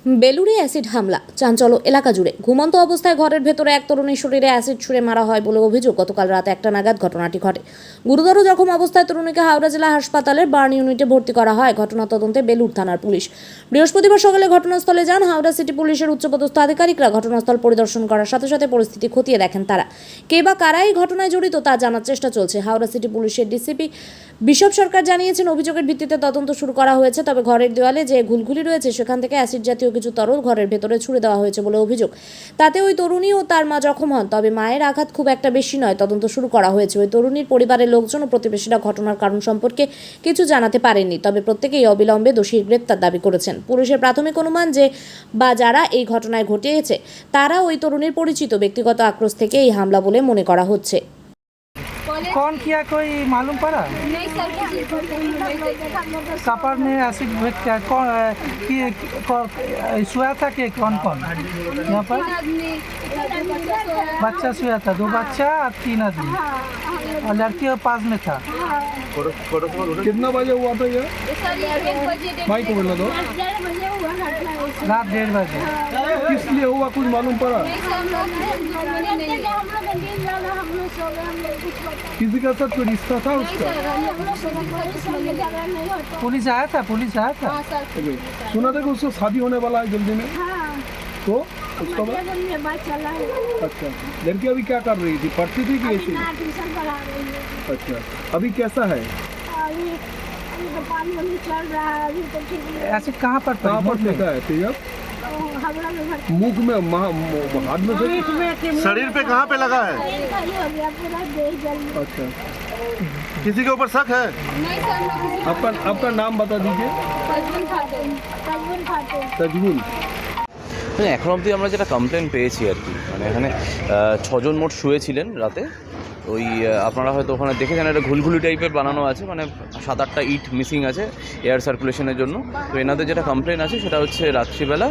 বেলুড়ে acid হামলা, চাঞ্চল্য এলাকা জুড়ে। ঘুমন্ত অবস্থায় ঘরের ভেতরে এক তরুণীর শরীরে অ্যাসিড ছুঁড়ে মারা হয় বলে অভিযোগ। গতকাল রাত 1টা নাগাদ ঘটনাটি ঘটে। গুরুতর জখম অবস্থায় তরুণীকে হাওড়া জেলা হাসপাতালের বার্ন ইউনিটে ভর্তি করা হয়। ঘটনা তদন্তে বেলুড় থানার পুলিশ। বৃহস্পতিবার সকালে ঘটনাস্থলে যান হাওড়া সিটি পুলিশের উচ্চপদস্থ আধিকারিকরা। ঘটনাস্থল পরিদর্শন করার সাথে সাথে পরিস্থিতি খতিয়ে দেখেন তারা। কে বা কারা এই ঘটনায় জড়িত তা জানার চেষ্টা চলছে। হাওড়া সিটি পুলিশের ডিসিপি বিশপ সরকার জানিয়েছেন, অভিযোগের ভিত্তিতে তদন্ত শুরু করা হয়েছে। তবে ঘরের দেওয়ালে যে ঘুলঘুলি রয়েছে সেখান থেকে অ্যাসিড জাতীয় কিছু তরল ঘরের ভেতরে ছুড়ে দেওয়া হয়েছে বলে অভিযোগ। তাতে ওই তরুণী ও তার মা জখম হন। তবে মায়ের আঘাত খুব একটা বেশি নয়। তদন্ত শুরু করা হয়েছে। ওই তরুণীর পরিবারের লোকজন ও প্রতিবেশীরা ঘটনার কারণ সম্পর্কে কিছু জানাতে পারেননি। তবে প্রত্যেকেই অবিলম্বে দোষীর গ্রেপ্তার দাবি করেছেন। পুলিশের প্রাথমিক অনুমান যে বা যারা এই ঘটনায় ঘটিয়েছে তারা ওই তরুণীর পরিচিত। ব্যক্তিগত আক্রোশ থেকে এই হামলা বলে মনে করা হচ্ছে। कौन किया कोई मालूम पड़ा? नहीं सर, किसी को नहीं देखा। कपर में एसिड क्या कौन सोया था कि कौन यहाँ पर? बच्चा सोया था, 2 बच्चा और 3 आदमी और लड़की के पास में था। कितना बजे हुआ था ये? सर ये 1 बजे भाई को बोला दो। 1:30 बजे हुआ घटना। रात 1:30 बजे। किस लिए हुआ कुछ मालूम पड़ा? नहीं सर, हम लोग नहीं, हम लोग नींद वाला, हम लोग सो गए, हम लोग कुछ पता किसी का साथ कोई रिश्ता था नहीं उसका? सर, हम लोग सो गए, इसमें झगड़ा नहीं होता। पुलिस आया था? हाँ सर, सुना था कि उसका शादी होने वाला है जल्दी में, हाँ तो उसका बाद? मध्य में बात चला है। अच्छा, लड़की अभी क्या कर रही थी? पढ़ती थी कि ऐसे ही? अपना ट्यूशन पढ़ा रही है। अच्छा, अभी कैसा है? अभी तो पानी वानी चल रहा है, अभी तो ठीक है। एसिड कहाँ पर कहाँ पर पड़ी? फेंका है तेजब? हावड़ा में भर्ती मुख में हाथ में से? शरीर पे कहाँ पे लगा है? खाली हो गया, पूरा देह जल गया। अच्छा, किसी के ऊपर शक है? नहीं सर, मैं किसी आपका नाम बता दीजिए। तजबुल खातून। तजबुल। মানে এখন অবধি আমরা যেটা কমপ্লেন পেয়েছি আর কি, মানে এখানে 6 জন মোট শুয়েছিলেন রাতে। ওই আপনারা হয়তো ওখানে দেখেছেন একটা ঘুলঘুলি টাইপের বানানো আছে, মানে 7-8টা ইট মিসিং আছে এয়ার সার্কুলেশনের জন্য। তো এনাদের যেটা কমপ্লেন আছে সেটা হচ্ছে রাত্রিবেলা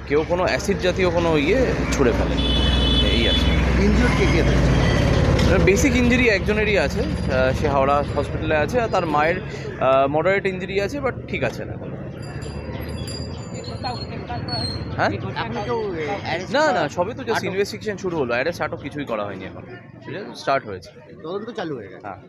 কেউ কোনো অ্যাসিড জাতীয় কোনো ছুঁড়ে ফেলেন, এই আছে। ইনজিউর্ড কে বেসিক ইঞ্জুরি একজনেরই আছে, সে হাওড়া হসপিটালে আছে। আর তার মায়ের মডারেট ইঞ্জুরি আছে, বাট ঠিক আছে না। হ্যাঁ, না না, সবই তো জাস্ট ইনভেস্টিগেশন শুরু হলো। অ্যারেস্ট আটক কিছুই করা হয়নি এখন, স্টার্ট হয়েছে, তদন্ত চালু হয়ে গেছে। হ্যাঁ।